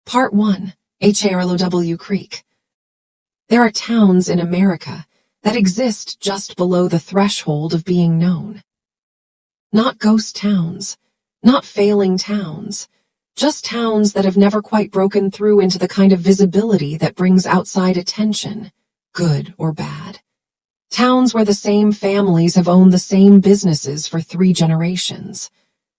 Part 1. Harlow Creek. There are towns in America that exist just below the threshold of being known. Not ghost towns, not failing towns, just towns that have never quite broken through into the kind of visibility that brings outside attention, good or bad. Towns where the same families have owned the same businesses for 3 generations.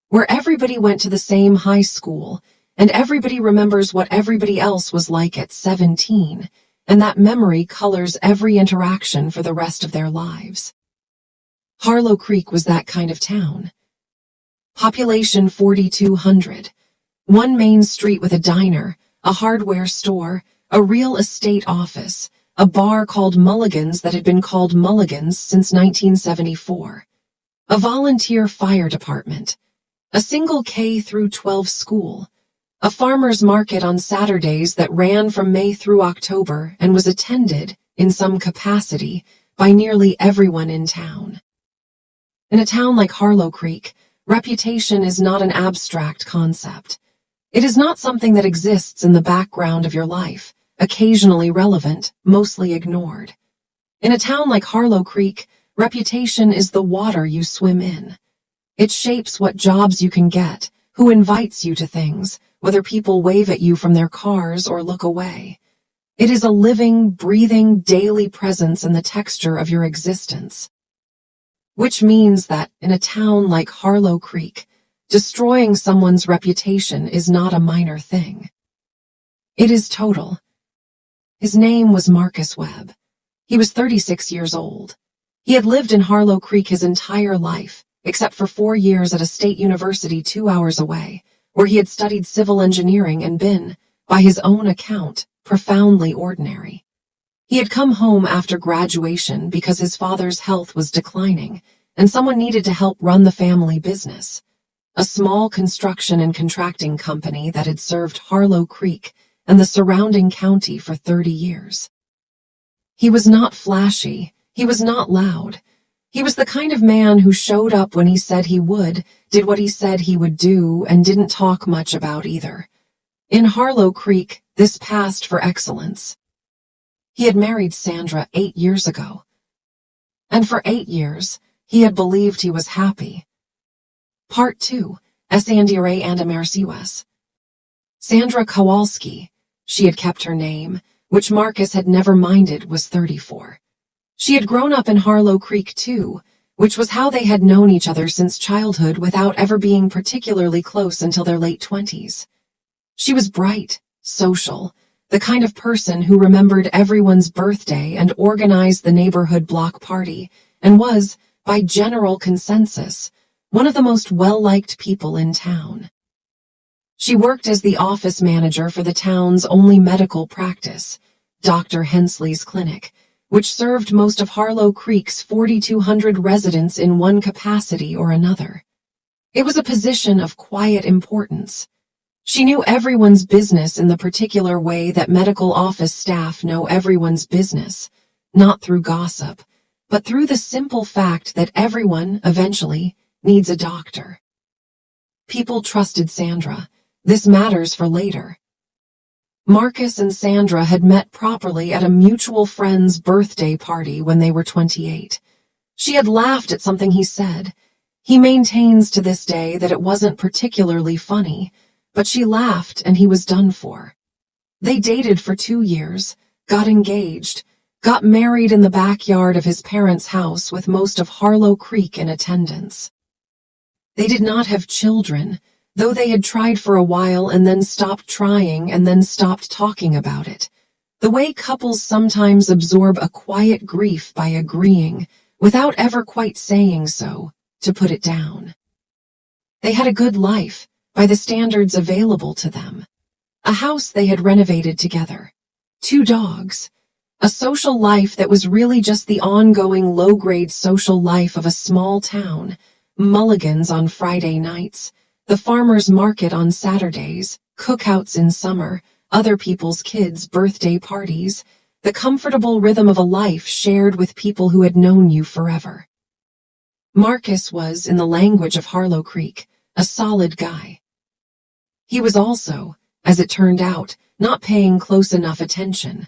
Where everybody went to the same high school, and everybody remembers what everybody else was like at 17, and that memory colors every interaction for the rest of their lives. Harlow Creek was that kind of town. Population 4,200. One main street with a diner, a hardware store, a real estate office, a bar called Mulligan's that had been called Mulligan's since 1974. A volunteer fire department. A single K-12 school. A farmer's market on Saturdays that ran from May through October and was attended, in some capacity, by nearly everyone in town. In a town like Harlow Creek, reputation is not an abstract concept. It is not something that exists in the background of your life, occasionally relevant, mostly ignored. In a town like Harlow Creek, reputation is the water you swim in. It shapes what jobs you can get, who invites you to things, whether people wave at you from their cars or look away. It is a living, breathing, daily presence in the texture of your existence. Which means that, in a town like Harlow Creek, destroying someone's reputation is not a minor thing. It is total. His name was Marcus Webb. He was 36 years old. He had lived in Harlow Creek his entire life, except for 4 years at a state university 2 hours away, where he had studied civil engineering and been, by his own account, profoundly ordinary. He had come home after graduation because his father's health was declining, and someone needed to help run the family business, a small construction and contracting company that had served Harlow Creek and the surrounding county for 30 years. He was not flashy, he was not loud. He was the kind of man who showed up when he said he would, did what he said he would do, and didn't talk much about either. In Harlow Creek, this passed for excellence. He had married Sandra 8 years ago. And for 8 years, he had believed he was happy. Part 2. Sandra and Amercius. Sandra Kowalski, she had kept her name, which Marcus had never minded, was 34. She had grown up in Harlow Creek too, which was how they had known each other since childhood without ever being particularly close until their late 20s. She was bright, social, the kind of person who remembered everyone's birthday and organized the neighborhood block party, and was, by general consensus, one of the most well-liked people in town. She worked as the office manager for the town's only medical practice, Dr. Hensley's Clinic, which served most of Harlow Creek's 4,200 residents in one capacity or another. It was a position of quiet importance. She knew everyone's business in the particular way that medical office staff know everyone's business, not through gossip, but through the simple fact that everyone, eventually, needs a doctor. People trusted Sandra. This matters for later. Marcus and Sandra had met properly at a mutual friend's birthday party when they were 28. She had laughed at something he said. He maintains to this day that it wasn't particularly funny, but she laughed and he was done for. They dated for 2 years, got engaged, got married in the backyard of his parents' house with most of Harlow Creek in attendance. They did not have children, though they had tried for a while and then stopped trying and then stopped talking about it, the way couples sometimes absorb a quiet grief by agreeing, without ever quite saying so, to put it down. They had a good life, by the standards available to them. A house they had renovated together. 2 dogs. A social life that was really just the ongoing low-grade social life of a small town, Mulligan's on Friday nights, the farmer's market on Saturdays, cookouts in summer, other people's kids' birthday parties, the comfortable rhythm of a life shared with people who had known you forever. Marcus was, in the language of Harlow Creek, a solid guy. He was also, as it turned out, not paying close enough attention.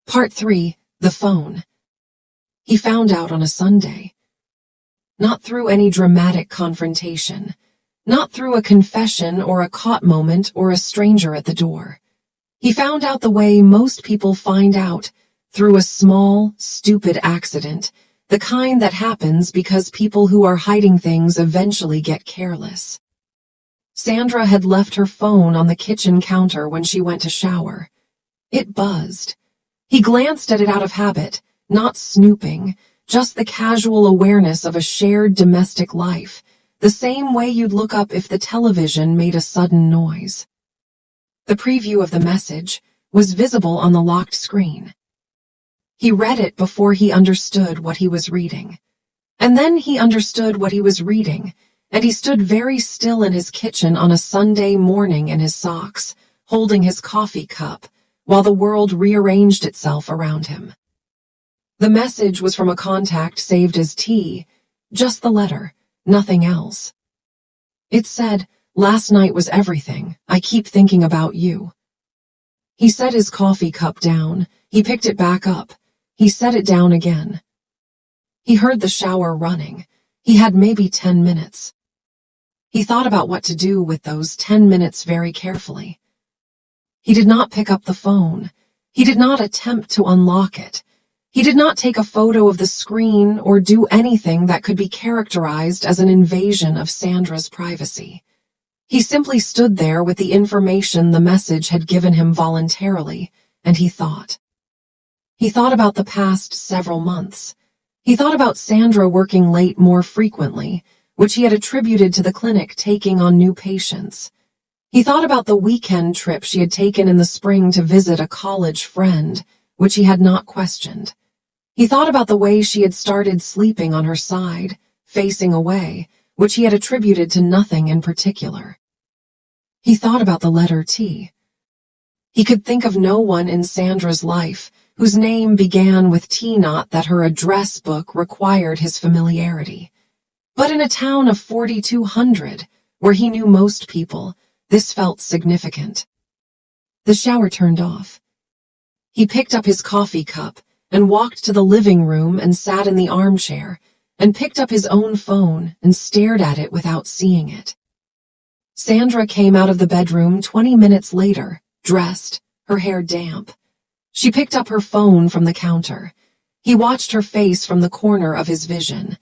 Part 3. The phone. He found out on a Sunday. Not through any dramatic confrontation. Not through a confession or a caught moment or a stranger at the door. He found out the way most people find out, through a small, stupid accident, the kind that happens because people who are hiding things eventually get careless. Sandra had left her phone on the kitchen counter when she went to shower. It buzzed. He glanced at it out of habit, not snooping, just the casual awareness of a shared domestic life, the same way you'd look up if the television made a sudden noise. The preview of the message was visible on the locked screen. He read it before he understood what he was reading. And then he understood what he was reading, and he stood very still in his kitchen on a Sunday morning in his socks, holding his coffee cup, while the world rearranged itself around him. The message was from a contact saved as T, just the letter, nothing else. It said, "Last night was everything. I keep thinking about you." He set his coffee cup down. He picked it back up. He set it down again. He heard the shower running. He had maybe 10 minutes. He thought about what to do with those 10 minutes very carefully. He did not pick up the phone. He did not attempt to unlock it. He did not take a photo of the screen or do anything that could be characterized as an invasion of Sandra's privacy. He simply stood there with the information the message had given him voluntarily, and he thought. He thought about the past several months. He thought about Sandra working late more frequently, which he had attributed to the clinic taking on new patients. He thought about the weekend trip she had taken in the spring to visit a college friend, which he had not questioned. He thought about the way she had started sleeping on her side, facing away, which he had attributed to nothing in particular. He thought about the letter T. He could think of no one in Sandra's life whose name began with T, not that her address book required his familiarity. But in a town of 4,200, where he knew most people, this felt significant. The shower turned off. He picked up his coffee cup and walked to the living room and sat in the armchair and picked up his own phone and stared at it without seeing it. Sandra came out of the bedroom 20 minutes later, dressed, her hair damp. She picked up her phone from the counter. He watched her face from the corner of his vision.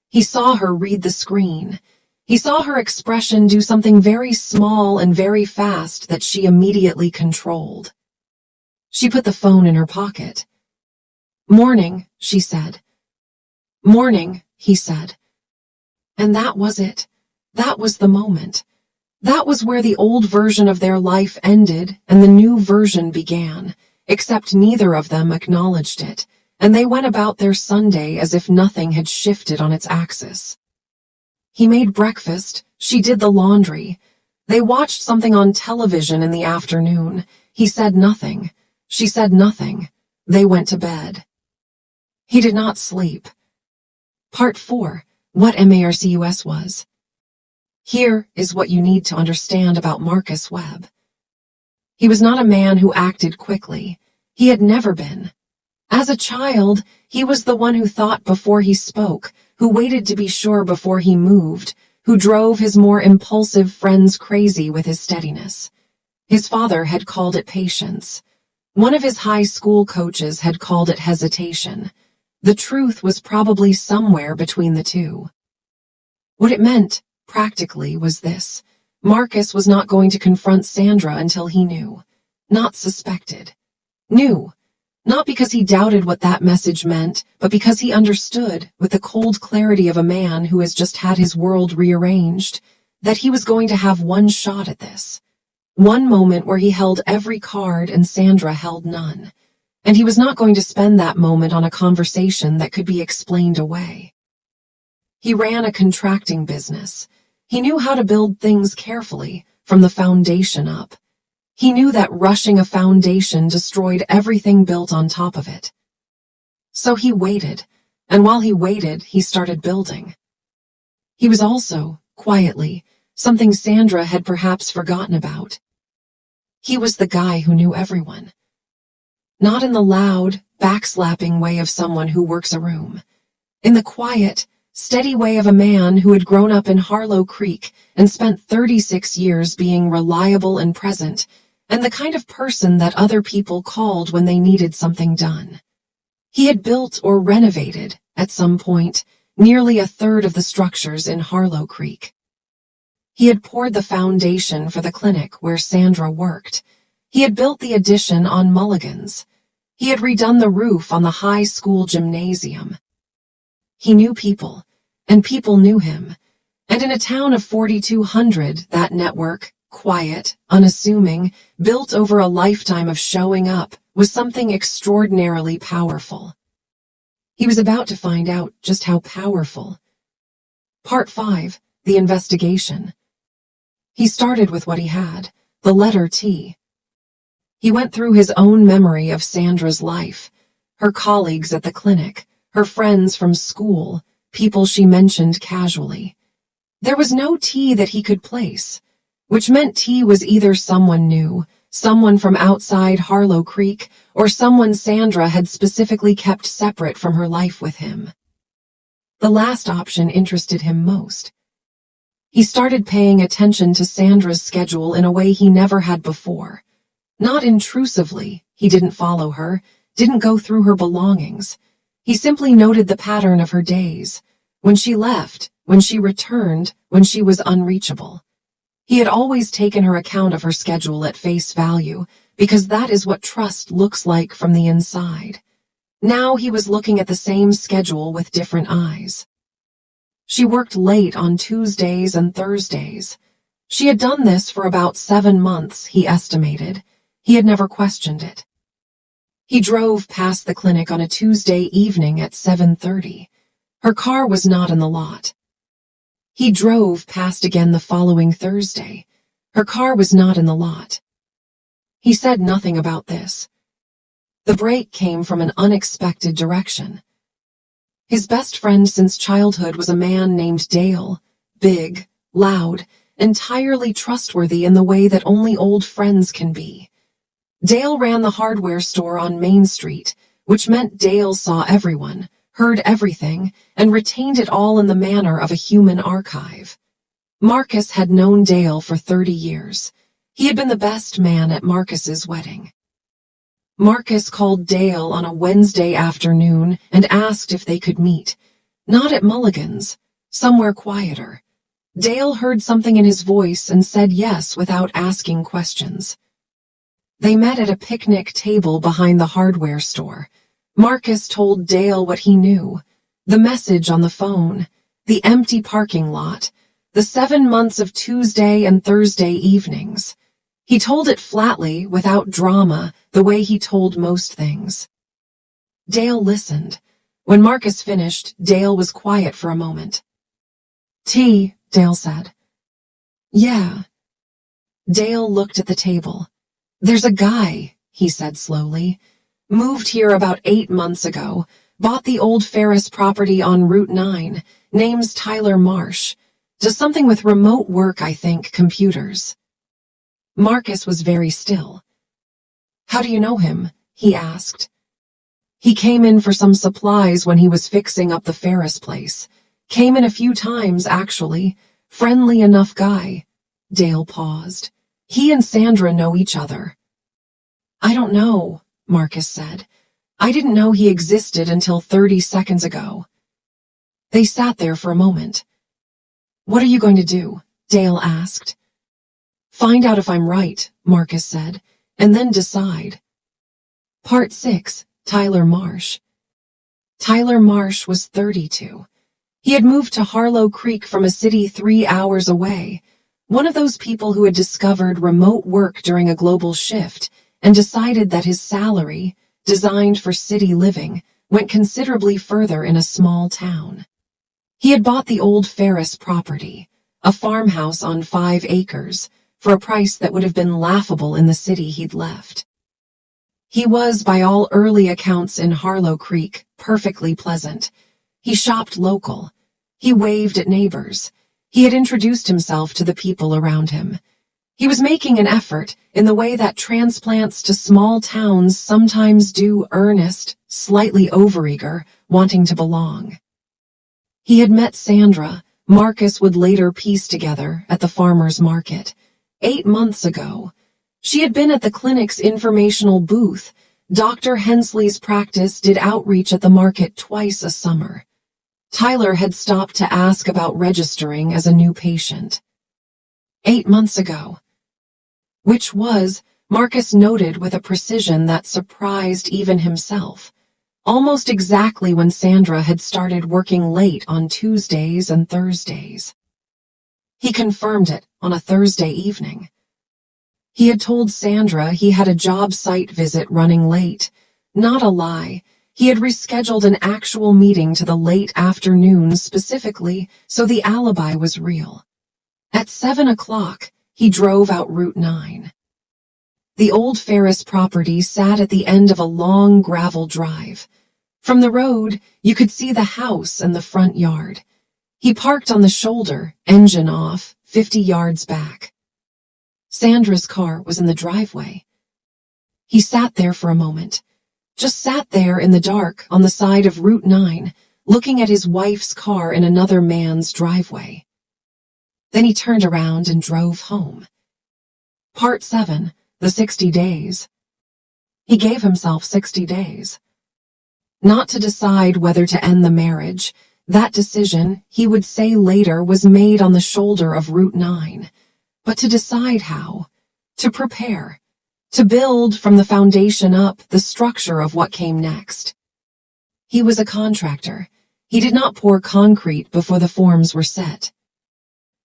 He saw her read the screen. He saw her expression do something very small and very fast that she immediately controlled. She put the phone in her pocket. "Morning," she said. "Morning," he said. And that was it. That was the moment. That was where the old version of their life ended and the new version began, except neither of them acknowledged it, and they went about their Sunday as if nothing had shifted on its axis. He made breakfast, she did the laundry. They watched something on television in the afternoon. He said nothing. She said nothing. They went to bed. He did not sleep. Part 4. What Marcus was. Here is what you need to understand about Marcus Webb. He was not a man who acted quickly. He had never been. As a child, he was the one who thought before he spoke, who waited to be sure before he moved, who drove his more impulsive friends crazy with his steadiness. His father had called it patience. One of his high school coaches had called it hesitation. The truth was probably somewhere between the two. What it meant, practically, was this. Marcus was not going to confront Sandra until he knew. Not suspected. Knew. Not because he doubted what that message meant, but because he understood, with the cold clarity of a man who has just had his world rearranged, that he was going to have one shot at this. One moment where he held every card and Sandra held none. And he was not going to spend that moment on a conversation that could be explained away. He ran a contracting business. He knew how to build things carefully, from the foundation up. He knew that rushing a foundation destroyed everything built on top of it. So he waited, and while he waited, he started building. He was also, quietly, something Sandra had perhaps forgotten about. He was the guy who knew everyone. Not in the loud, backslapping way of someone who works a room. In the quiet, steady way of a man who had grown up in Harlow Creek and spent 36 years being reliable and present, and the kind of person that other people called when they needed something done. He had built or renovated, at some point, nearly a third of the structures in Harlow Creek. He had poured the foundation for the clinic where Sandra worked. He had built the addition on Mulligan's. He had redone the roof on the high school gymnasium. He knew people, and people knew him. And in a town of 4,200, that network, quiet, unassuming, built over a lifetime of showing up, was something extraordinarily powerful. He was about to find out just how powerful. Part 5, the investigation. He started with what he had, the letter T. He went through his own memory of Sandra's life, her colleagues at the clinic, her friends from school, people she mentioned casually. There was no T that he could place, which meant T was either someone new, someone from outside Harlow Creek, or someone Sandra had specifically kept separate from her life with him. The last option interested him most. He started paying attention to Sandra's schedule in a way he never had before. Not intrusively, he didn't follow her, didn't go through her belongings. He simply noted the pattern of her days, when she left, when she returned, when she was unreachable. He had always taken her account of her schedule at face value, because that is what trust looks like from the inside. Now he was looking at the same schedule with different eyes. She worked late on Tuesdays and Thursdays. She had done this for about 7 months, he estimated. He had never questioned it. He drove past the clinic on a Tuesday evening at 7:30. Her car was not in the lot. He drove past again the following Thursday. Her car was not in the lot. He said nothing about this. The break came from an unexpected direction. His best friend since childhood was a man named Dale, big, loud, entirely trustworthy in the way that only old friends can be. Dale ran the hardware store on Main Street, which meant Dale saw everyone, heard everything, and retained it all in the manner of a human archive. Marcus had known Dale for 30 years. He had been the best man at Marcus's wedding. Marcus called Dale on a Wednesday afternoon and asked if they could meet. Not at Mulligan's, somewhere quieter. Dale heard something in his voice and said yes without asking questions. They met at a picnic table behind the hardware store. Marcus told Dale what he knew. The message on the phone, the empty parking lot, the 7 months of Tuesday and Thursday evenings. He told it flatly, without drama, the way he told most things. Dale listened. When Marcus finished, Dale was quiet for a moment. "Tea," Dale said. "Yeah." Dale looked at the table. "There's a guy," he said slowly. "Moved here about 8 months ago, bought the old Ferris property on Route 9, name's Tyler Marsh. Does something with remote work, I think, computers." Marcus was very still. "How do you know him?" he asked. "He came in for some supplies when he was fixing up the Ferris place. Came in a few times, actually. Friendly enough guy." Dale paused. "He and Sandra know each other." "I don't know," Marcus said. "I didn't know he existed until 30 seconds ago." They sat there for a moment. "What are you going to do?" Dale asked. "Find out if I'm right," Marcus said, "and then decide." Part 6, Tyler Marsh. Tyler Marsh was 32. He had moved to Harlow Creek from a city 3 hours away, one of those people who had discovered remote work during a global shift and decided that his salary, designed for city living, went considerably further in a small town. He had bought the old Ferris property, a farmhouse on 5 acres, for a price that would have been laughable in the city he'd left. He was, by all early accounts in Harlow Creek, perfectly pleasant. He shopped local. He waved at neighbors. He had introduced himself to the people around him. He was making an effort in the way that transplants to small towns sometimes do, earnest, slightly overeager, wanting to belong. He had met Sandra, Marcus would later piece together, at the farmer's market. 8 months ago. She had been at the clinic's informational booth. Dr. Hensley's practice did outreach at the market twice a summer. Tyler had stopped to ask about registering as a new patient. 8 months ago. Which was, Marcus noted with a precision that surprised even himself, almost exactly when Sandra had started working late on Tuesdays and Thursdays. He confirmed it on a Thursday evening. He had told Sandra he had a job site visit running late. Not a lie. He had rescheduled an actual meeting to the late afternoon specifically, so the alibi was real. At 7 o'clock, he drove out Route 9. The old Ferris property sat at the end of a long gravel drive. From the road, you could see the house and the front yard. He parked on the shoulder, engine off, 50 yards back. Sandra's car was in the driveway. He sat there for a moment. Just sat there in the dark on the side of Route 9, looking at his wife's car in another man's driveway. Then he turned around and drove home. Part 7, the 60 days. He gave himself 60 days. Not to decide whether to end the marriage. That decision, he would say later, was made on the shoulder of Route 9. But to decide how. To prepare. To build from the foundation up the structure of what came next. He was a contractor. He did not pour concrete before the forms were set.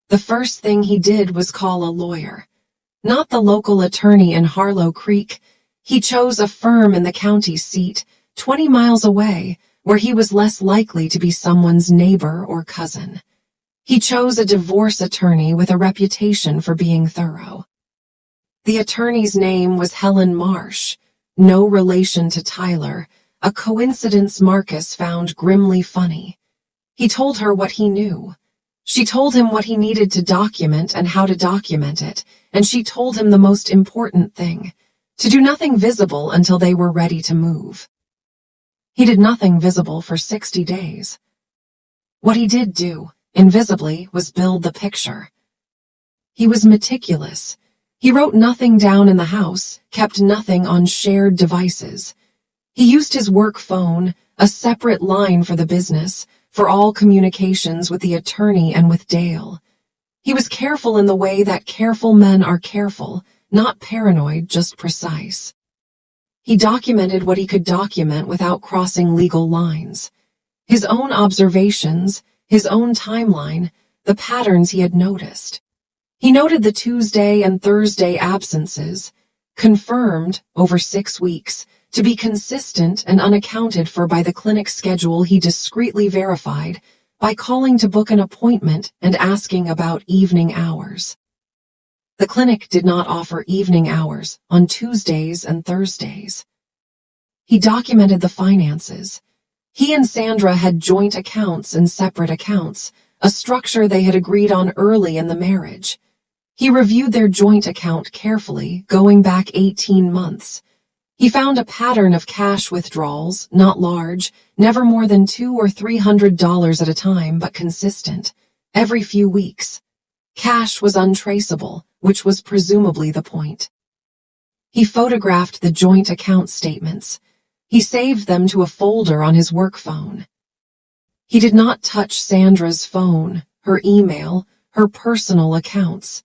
The first thing he did was call a lawyer. Not the local attorney in Harlow Creek. He chose a firm in the county seat, 20 miles away, where he was less likely to be someone's neighbor or cousin. He chose a divorce attorney with a reputation for being thorough. The attorney's name was Helen Marsh, no relation to Tyler, a coincidence Marcus found grimly funny. He told her what he knew. She told him what he needed to document and how to document it, and she told him the most important thing, to do nothing visible until they were ready to move. He did nothing visible for 60 days. What he did do, invisibly, was build the picture. He was meticulous. He wrote nothing down in the house, kept nothing on shared devices. He used his work phone, a separate line for the business, for all communications with the attorney and with Dale. He was careful in the way that careful men are careful, not paranoid, just precise. He documented what he could document without crossing legal lines. His own observations, his own timeline, the patterns he had noticed. He noted the Tuesday and Thursday absences, confirmed, over 6 weeks, to be consistent and unaccounted for by the clinic schedule he discreetly verified by calling to book an appointment and asking about evening hours. The clinic did not offer evening hours on Tuesdays and Thursdays. He documented the finances. He and Sandra had joint accounts and separate accounts, a structure they had agreed on early in the marriage. He reviewed their joint account carefully, going back 18 months. He found a pattern of cash withdrawals, not large, never more than $200 or $300 at a time, but consistent, every few weeks. Cash was untraceable, which was presumably the point. He photographed the joint account statements. He saved them to a folder on his work phone. He did not touch Sandra's phone, her email, her personal accounts.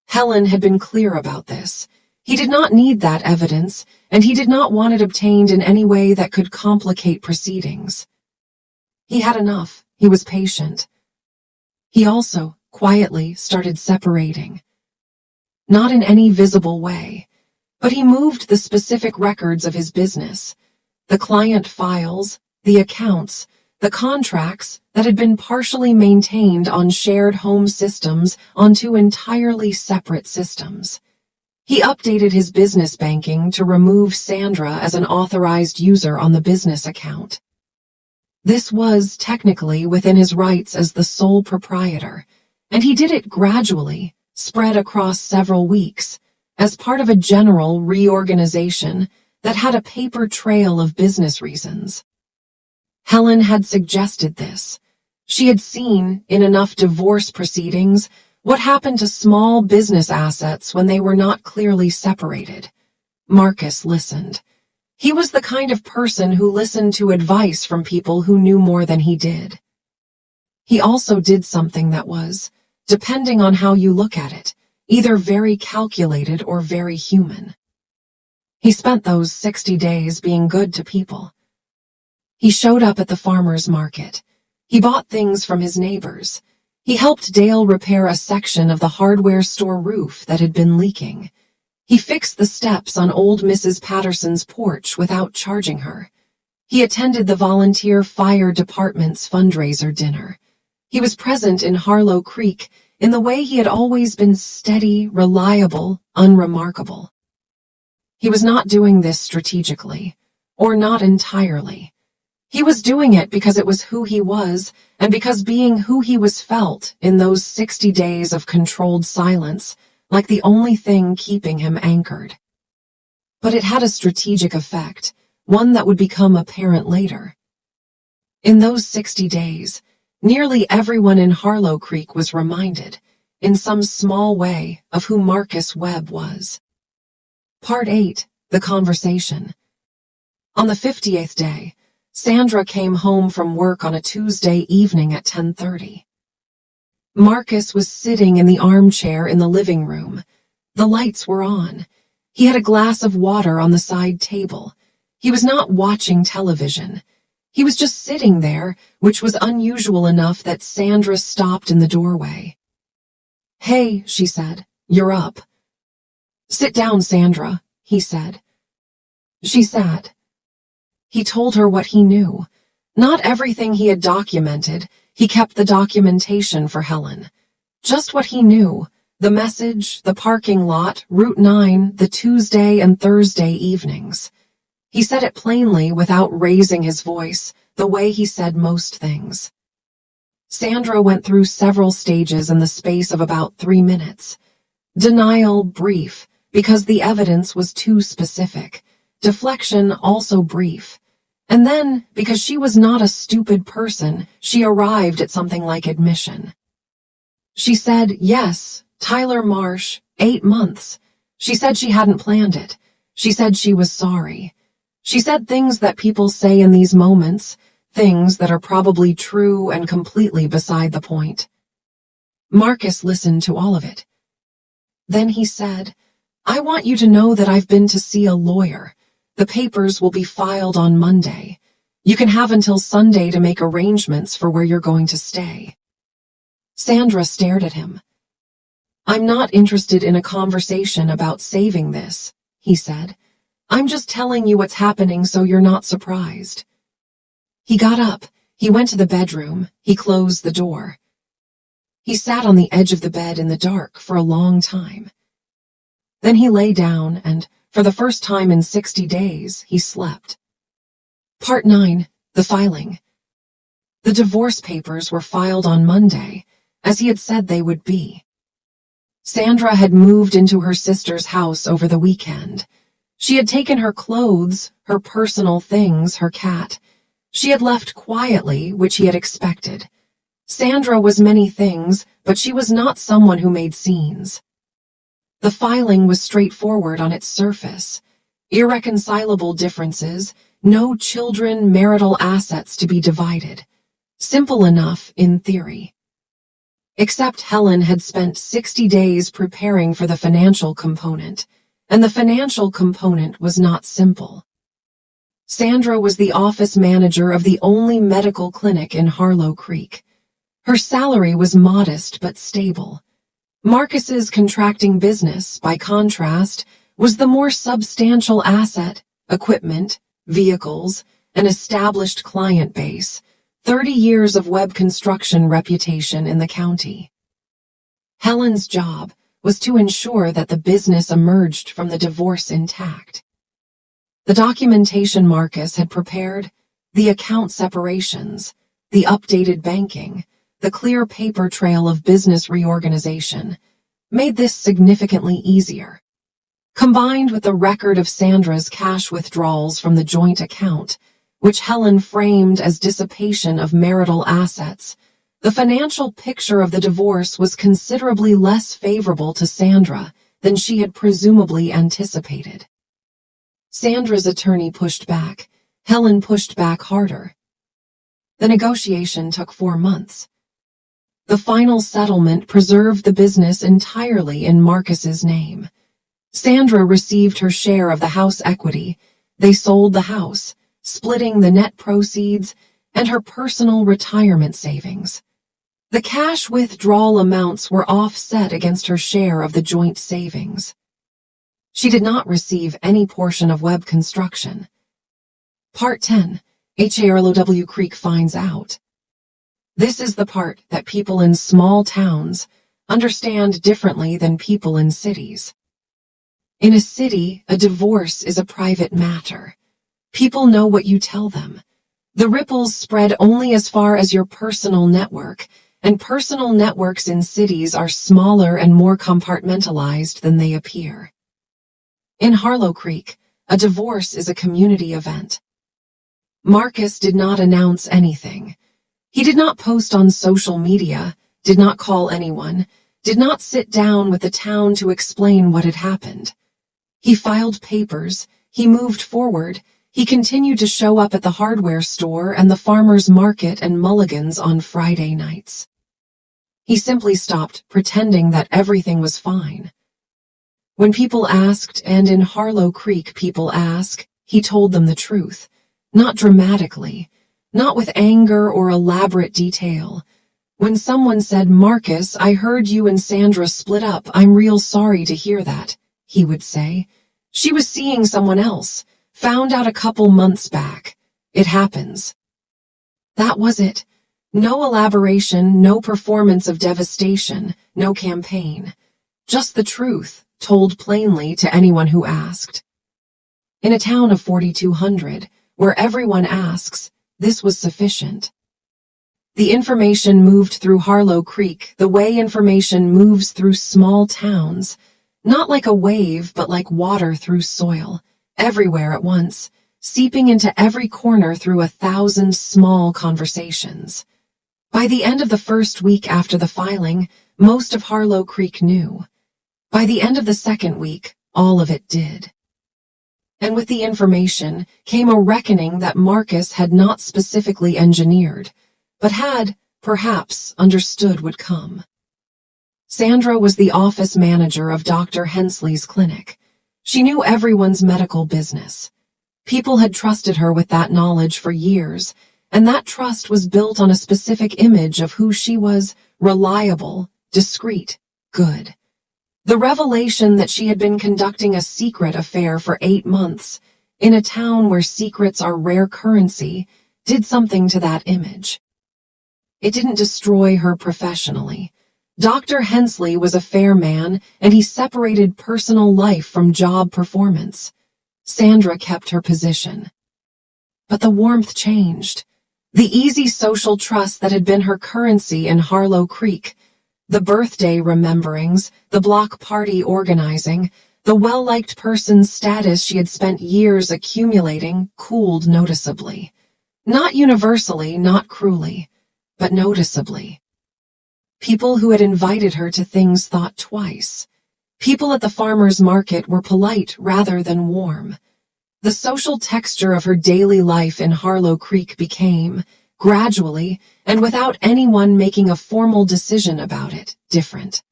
Helen had been clear about this. He did not need that evidence, and he did not want it obtained in any way that could complicate proceedings. He had enough. He was patient. He also, quietly, started separating. Not in any visible way, but he moved the specific records of his business, the client files, the accounts, the contracts that had been partially maintained on shared home systems onto entirely separate systems. He updated his business banking to remove Sandra as an authorized user on the business account. This was technically within his rights as the sole proprietor, and he did it gradually, spread across several weeks, as part of a general reorganization that had a paper trail of business reasons. Helen had suggested this. She had seen, in enough divorce proceedings, what happened to small business assets when they were not clearly separated. Marcus listened. He was the kind of person who listened to advice from people who knew more than he did. He also did something that was, depending on how you look at it, either very calculated or very human. He spent those 60 days being good to people. He showed up at the farmer's market. He bought things from his neighbors. He helped Dale repair a section of the hardware store roof that had been leaking. He fixed the steps on old Mrs. Patterson's porch without charging her. He attended the volunteer fire department's fundraiser dinner. He was present in Harlow Creek in the way he had always been steady, reliable, unremarkable. He was not doing this strategically, or not entirely. He was doing it because it was who he was, and because being who he was felt in those 60 days of controlled silence like the only thing keeping him anchored. But it had a strategic effect, one that would become apparent later. In those 60 days, nearly everyone in Harlow Creek was reminded, in some small way, of who Marcus Webb was. Part 8, The Conversation. On the 50th day, Sandra came home from work on a Tuesday evening at 10:30. Marcus was sitting in the armchair in the living room. The lights were on. He had a glass of water on the side table. He was not watching television. He was just sitting there, which was unusual enough that Sandra stopped in the doorway. "Hey," she said, "you're up." "Sit down, Sandra," he said. She sat. He told her what he knew. Not everything he had documented. He kept the documentation for Helen. Just what he knew. The message, the parking lot, Route 9, the Tuesday and Thursday evenings. He said it plainly without raising his voice, the way he said most things. Sandra went through several stages in the space of about 3 minutes. Denial brief, because the evidence was too specific. Deflection also brief. And then, because she was not a stupid person, she arrived at something like admission. She said, yes, Tyler Marsh, 8 months. She said she hadn't planned it. She said she was sorry. She said things that people say in these moments, things that are probably true and completely beside the point. Marcus listened to all of it. Then he said, "I want you to know that I've been to see a lawyer. The papers will be filed on Monday. You can have until Sunday to make arrangements for where you're going to stay." Sandra stared at him. "I'm not interested in a conversation about saving this," he said. "I'm just telling you what's happening so you're not surprised." He got up. He went to the bedroom. He closed the door. He sat on the edge of the bed in the dark for a long time. Then he lay down and, for the first time in 60 days, he slept. Part 9, The Filing. The divorce papers were filed on Monday, as he had said they would be. Sandra had moved into her sister's house over the weekend. She had taken her clothes, her personal things, her cat. She had left quietly, which he had expected. Sandra was many things, but she was not someone who made scenes. The filing was straightforward on its surface. Irreconcilable differences, no children, marital assets to be divided. Simple enough in theory. Except Helen had spent 60 days preparing for the financial component, and the financial component was not simple. Sandra was the office manager of the only medical clinic in Harlow Creek. Her salary was modest but stable. Marcus's contracting business, by contrast, was the more substantial asset, equipment, vehicles, an established client base, 30 years of web construction reputation in the county. Helen's job was to ensure that the business emerged from the divorce intact. The documentation Marcus had prepared, the account separations, the updated banking, the clear paper trail of business reorganization, made this significantly easier. Combined with the record of Sandra's cash withdrawals from the joint account, which Helen framed as dissipation of marital assets, the financial picture of the divorce was considerably less favorable to Sandra than she had presumably anticipated. Sandra's attorney pushed back. Helen pushed back harder. The negotiation took 4 months. The final settlement preserved the business entirely in Marcus's name. Sandra received her share of the house equity. They sold the house, splitting the net proceeds and her personal retirement savings. The cash withdrawal amounts were offset against her share of the joint savings. She did not receive any portion of Webb construction. Part 10. Harlow Creek finds out. This is the part that people in small towns understand differently than people in cities. In a city, a divorce is a private matter. People know what you tell them. The ripples spread only as far as your personal network, and personal networks in cities are smaller and more compartmentalized than they appear. In Harlow Creek, a divorce is a community event. Marcus did not announce anything. He did not post on social media, did not call anyone, did not sit down with the town to explain what had happened. He filed papers, he moved forward, he continued to show up at the hardware store and the farmer's market and Mulligan's on Friday nights. He simply stopped pretending that everything was fine. When people asked, and in Harlow Creek people ask, he told them the truth, not dramatically, not with anger or elaborate detail. When someone said, "Marcus, I heard you and Sandra split up, I'm real sorry to hear that," he would say, "She was seeing someone else, found out a couple months back. It happens." That was it. No elaboration, no performance of devastation, no campaign. Just the truth, told plainly to anyone who asked. In a town of 4,200, where everyone asks, this was sufficient. The information moved through Harlow Creek the way information moves through small towns, not like a wave but like water through soil, everywhere at once, seeping into every corner through 1,000 small conversations. By the end of the first week after the filing, most of Harlow Creek knew. By the end of the second week, all of it did. And with the information came a reckoning that Marcus had not specifically engineered, but had, perhaps, understood would come. Sandra was the office manager of Dr. Hensley's clinic. She knew everyone's medical business. People had trusted her with that knowledge for years, and that trust was built on a specific image of who she was: reliable, discreet, good. The revelation that she had been conducting a secret affair for 8 months, in a town where secrets are rare currency, did something to that image. It didn't destroy her professionally. Dr. Hensley was a fair man, and he separated personal life from job performance. Sandra kept her position. But the warmth changed. The easy social trust that had been her currency in Harlow Creek, the birthday rememberings, the block party organizing, the well-liked person's status she had spent years accumulating, cooled noticeably. Not universally, not cruelly, but noticeably. People who had invited her to things thought twice. People at the farmer's market were polite rather than warm. The social texture of her daily life in Harlow Creek became, gradually, and without anyone making a formal decision about it, different.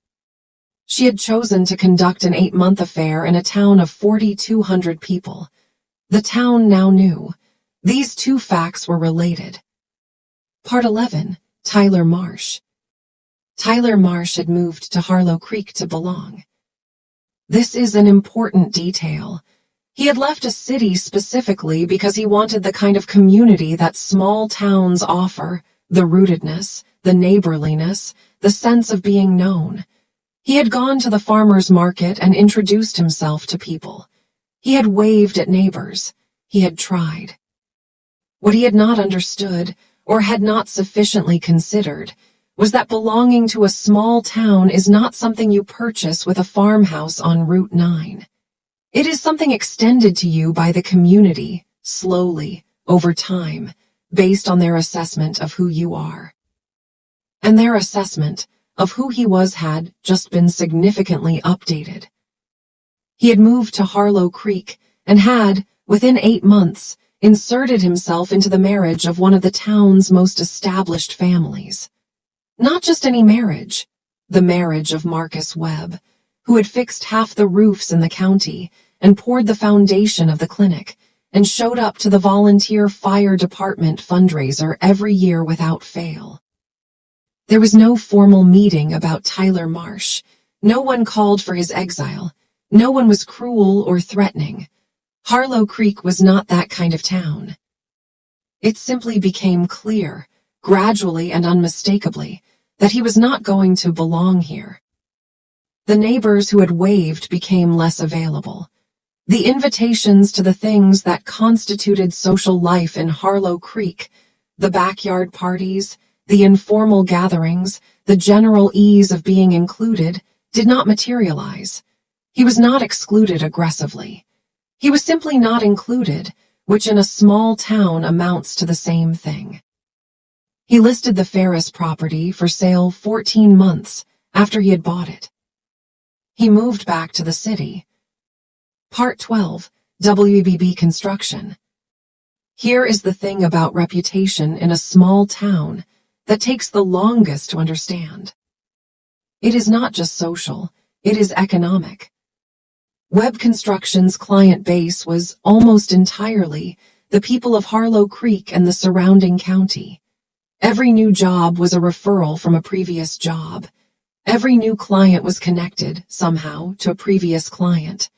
She had chosen to conduct an 8-month affair in a town of 4,200 people. The town now knew. These two facts were related. Part 11. Tyler Marsh. Tyler Marsh had moved to Harlow Creek to belong. This is an important detail. He had left a city specifically because he wanted the kind of community that small towns offer, the rootedness, the neighborliness, the sense of being known. He had gone to the farmer's market and introduced himself to people. He had waved at neighbors. He had tried. What he had not understood, or had not sufficiently considered, was that belonging to a small town is not something you purchase with a farmhouse on Route 9. It is something extended to you by the community, slowly, over time, based on their assessment of who you are. And their assessment of who he was had just been significantly updated. He had moved to Harlow Creek and had, within 8 months, inserted himself into the marriage of one of the town's most established families. Not just any marriage, the marriage of Marcus Webb, who had fixed half the roofs in the county and poured the foundation of the clinic and showed up to the volunteer fire department fundraiser every year without fail. There was no formal meeting about Tyler Marsh. No one called for his exile. No one was cruel or threatening. Harlow Creek was not that kind of town. It simply became clear, gradually and unmistakably, that he was not going to belong here. The neighbors who had waved became less available. The invitations to the things that constituted social life in Harlow Creek, the backyard parties, the informal gatherings, the general ease of being included, did not materialize. He was not excluded aggressively. He was simply not included, which in a small town amounts to the same thing. He listed the Ferris property for sale 14 months after he had bought it. He moved back to the city. Part 12, WBB Construction. Here is the thing about reputation in a small town that takes the longest to understand. It is not just social, it is economic. Webb Construction's client base was almost entirely the people of Harlow Creek and the surrounding county. Every new job was a referral from a previous job. Every new client was connected, somehow, to a previous client.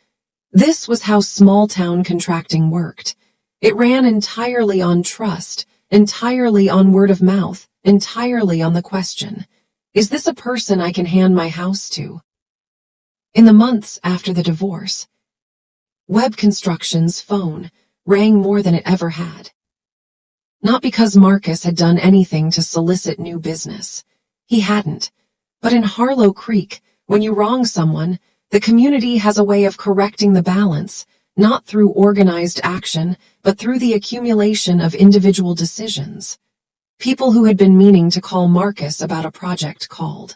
This was how small-town contracting worked. It ran entirely on trust, entirely on word of mouth, entirely on the question, is this a person I can hand my house to? In the months after the divorce, Webb Construction's phone rang more than it ever had. Not because Marcus had done anything to solicit new business. He hadn't. But in Harlow Creek, when you wrong someone, the community has a way of correcting the balance, not through organized action, but through the accumulation of individual decisions. People who had been meaning to call Marcus about a project called.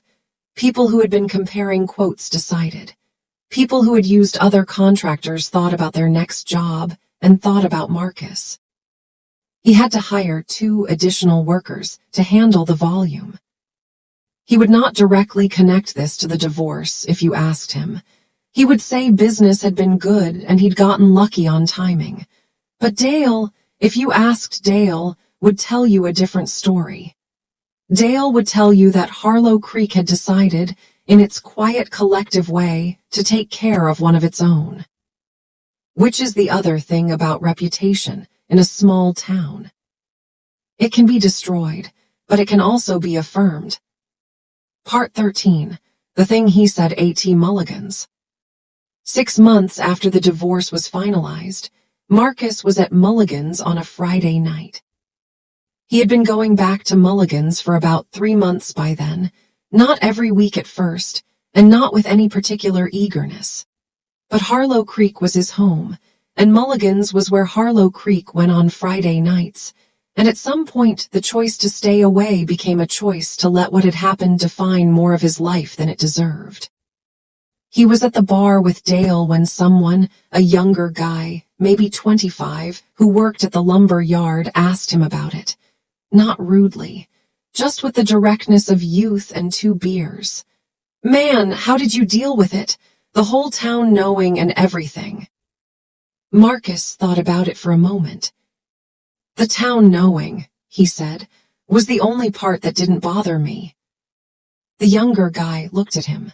People who had been comparing quotes decided. People who had used other contractors thought about their next job and thought about Marcus. He had to hire 2 additional workers to handle the volume. He would not directly connect this to the divorce if you asked him. He would say business had been good and he'd gotten lucky on timing. But Dale, if you asked Dale, would tell you a different story. Dale would tell you that Harlow Creek had decided, in its quiet collective way, to take care of one of its own. Which is the other thing about reputation in a small town. It can be destroyed, but it can also be affirmed. Part 13, the thing he said A.T. Mulligan's. 6 months after the divorce was finalized, Marcus was at Mulligan's on a Friday night. He had been going back to Mulligan's for about 3 months by then, not every week at first, and not with any particular eagerness. But Harlow Creek was his home, and Mulligan's was where Harlow Creek went on Friday nights, and at some point the choice to stay away became a choice to let what had happened define more of his life than it deserved. He was at the bar with Dale when someone, a younger guy, maybe 25, who worked at the lumber yard, asked him about it. Not rudely, just with the directness of youth and 2 beers. Man, how did you deal with it? The whole town knowing and everything. Marcus thought about it for a moment. The town knowing, he said, was the only part that didn't bother me. The younger guy looked at him.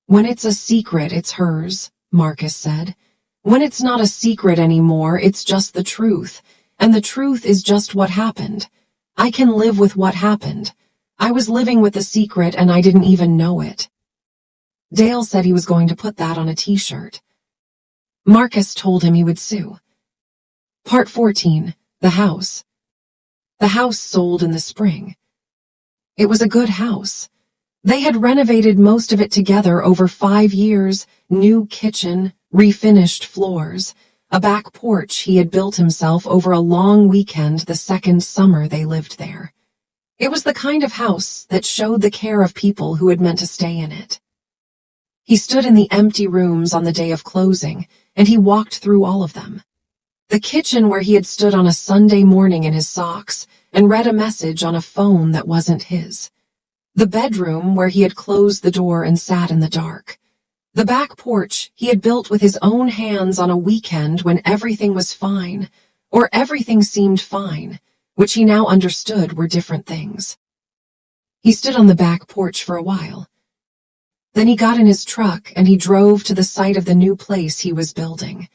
When it's a secret, it's hers, Marcus said. When it's not a secret anymore, it's just the truth, and the truth is just what happened. I can live with what happened. I was living with the secret and I didn't even know it. Dale said he was going to put that on a t-shirt. Marcus told him he would sue. Part 14, the house. The house sold in the spring. It was a good house. They had renovated most of it together over 5 years, new kitchen, refinished floors, a back porch he had built himself over a long weekend the second summer they lived there. It was the kind of house that showed the care of people who had meant to stay in it. He stood in the empty rooms on the day of closing, and he walked through all of them. The kitchen where he had stood on a Sunday morning in his socks and read a message on a phone that wasn't his. The bedroom where he had closed the door and sat in the dark. The back porch he had built with his own hands on a weekend when everything was fine, or everything seemed fine, which he now understood were different things. He stood on the back porch for a while. Then he got in his truck and he drove to the site of the new place he was building.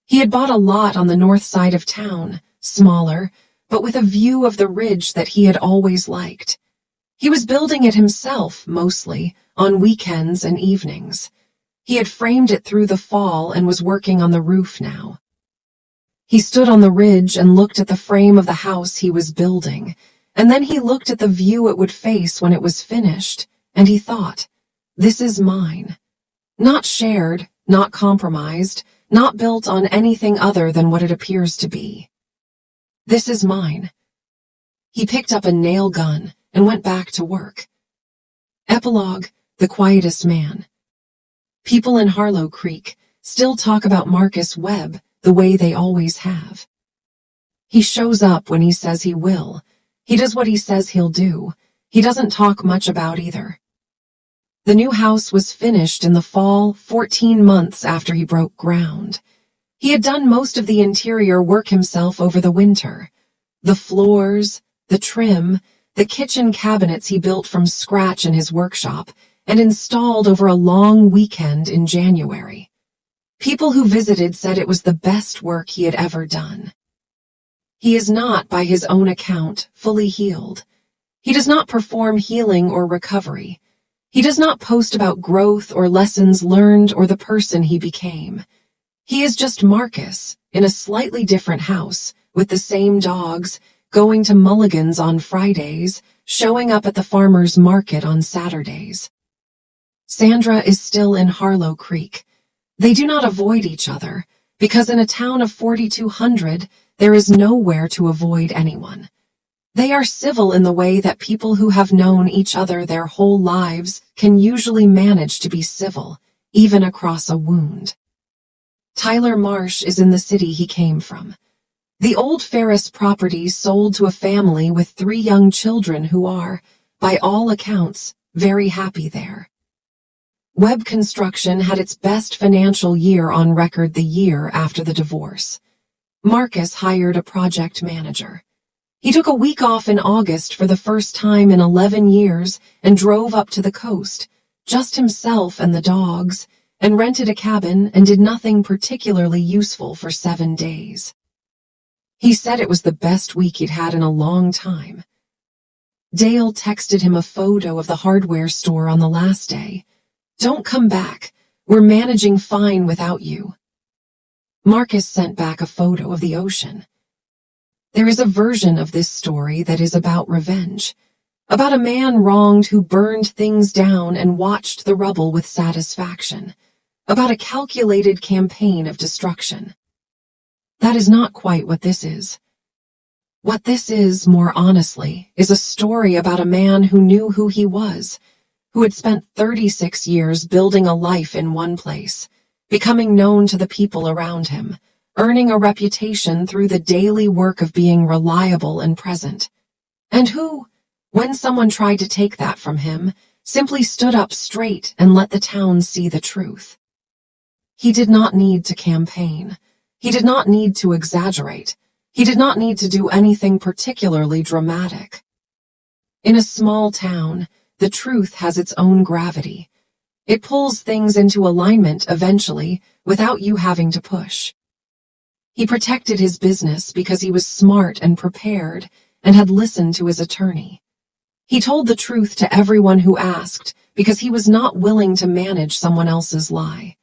He had bought a lot on the north side of town, smaller, but with a view of the ridge that he had always liked. He was building it himself, mostly, on weekends and evenings. He had framed it through the fall and was working on the roof now. He stood on the ridge and looked at the frame of the house he was building, and then he looked at the view it would face when it was finished, and he thought, "This is mine." Not shared, not compromised, not built on anything other than what it appears to be. This is mine. He picked up a nail gun and went back to work. Epilogue: The Quietest Man. People in Harlow Creek still talk about Marcus Webb the way they always have. He shows up when he says he will. He does what he says he'll do. He doesn't talk much about either. The new house was finished in the fall, 14 months after he broke ground. He had done most of the interior work himself over the winter. The floors, the trim, the kitchen cabinets he built from scratch in his workshop and installed over a long weekend in January. People who visited said it was the best work he had ever done. He is not, by his own account, fully healed. He does not perform healing or recovery. He does not post about growth or lessons learned or the person he became. He is just Marcus, in a slightly different house, with the same dogs, going to Mulligan's on Fridays, showing up at the farmer's market on Saturdays. Sandra is still in Harlow Creek. They do not avoid each other, because in a town of 4,200, there is nowhere to avoid anyone. They are civil in the way that people who have known each other their whole lives can usually manage to be civil, even across a wound. Tyler Marsh is in the city he came from. The old Ferris property sold to a family with 3 young children who are, by all accounts, very happy there. Webb Construction had its best financial year on record the year after the divorce. Marcus hired a project manager. He took a week off in August for the first time in 11 years and drove up to the coast, just himself and the dogs, and rented a cabin and did nothing particularly useful for 7 days. He said it was the best week he'd had in a long time. Dale texted him a photo of the hardware store on the last day. "Don't come back. We're managing fine without you." Marcus sent back a photo of the ocean. There is a version of this story that is about revenge, about a man wronged who burned things down and watched the rubble with satisfaction, about a calculated campaign of destruction. That is not quite what this is. What this is, more honestly, is a story about a man who knew who he was, who had spent 36 years building a life in one place, becoming known to the people around him, earning a reputation through the daily work of being reliable and present, and who, when someone tried to take that from him, simply stood up straight and let the town see the truth. He did not need to campaign. He did not need to exaggerate. He did not need to do anything particularly dramatic. In a small town, the truth has its own gravity. It pulls things into alignment eventually, without you having to push. He protected his business because he was smart and prepared and had listened to his attorney. He told the truth to everyone who asked because he was not willing to manage someone else's lie.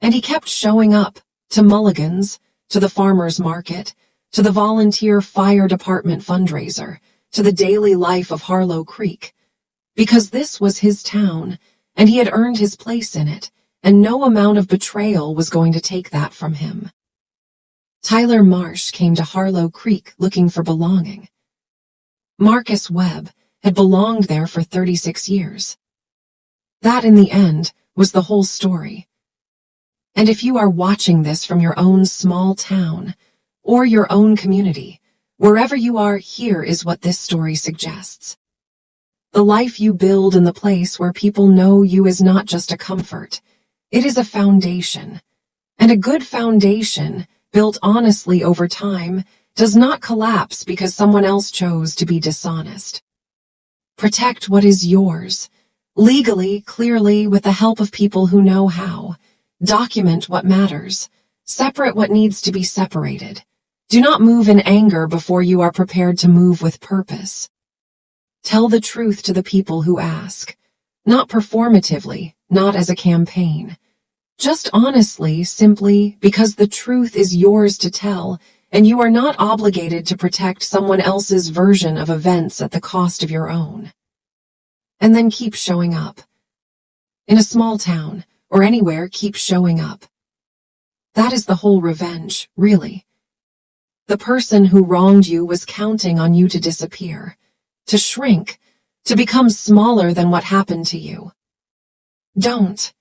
And he kept showing up, to Mulligan's, to the farmer's market, to the volunteer fire department fundraiser, to the daily life of Harlow Creek, Because this was his town, and he had earned his place in it, and no amount of betrayal was going to take that from him. Tyler Marsh came to Harlow Creek looking for belonging. Marcus Webb had belonged there for 36 years. That, in the end, was the whole story. And if you are watching this from your own small town, or your own community, wherever you are, here is what this story suggests. The life you build in the place where people know you is not just a comfort. It is a foundation. And a good foundation, built honestly over time, does not collapse because someone else chose to be dishonest. Protect what is yours. Legally, clearly, with the help of people who know how. Document what matters. Separate what needs to be separated. Do not move in anger before you are prepared to move with purpose. Tell the truth to the people who ask. Not performatively, not as a campaign. Just honestly, simply, because the truth is yours to tell, and you are not obligated to protect someone else's version of events at the cost of your own. And then keep showing up. In a small town, or anywhere, keep showing up. That is the whole revenge, really. The person who wronged you was counting on you to disappear, to shrink, to become smaller than what happened to you. Don't.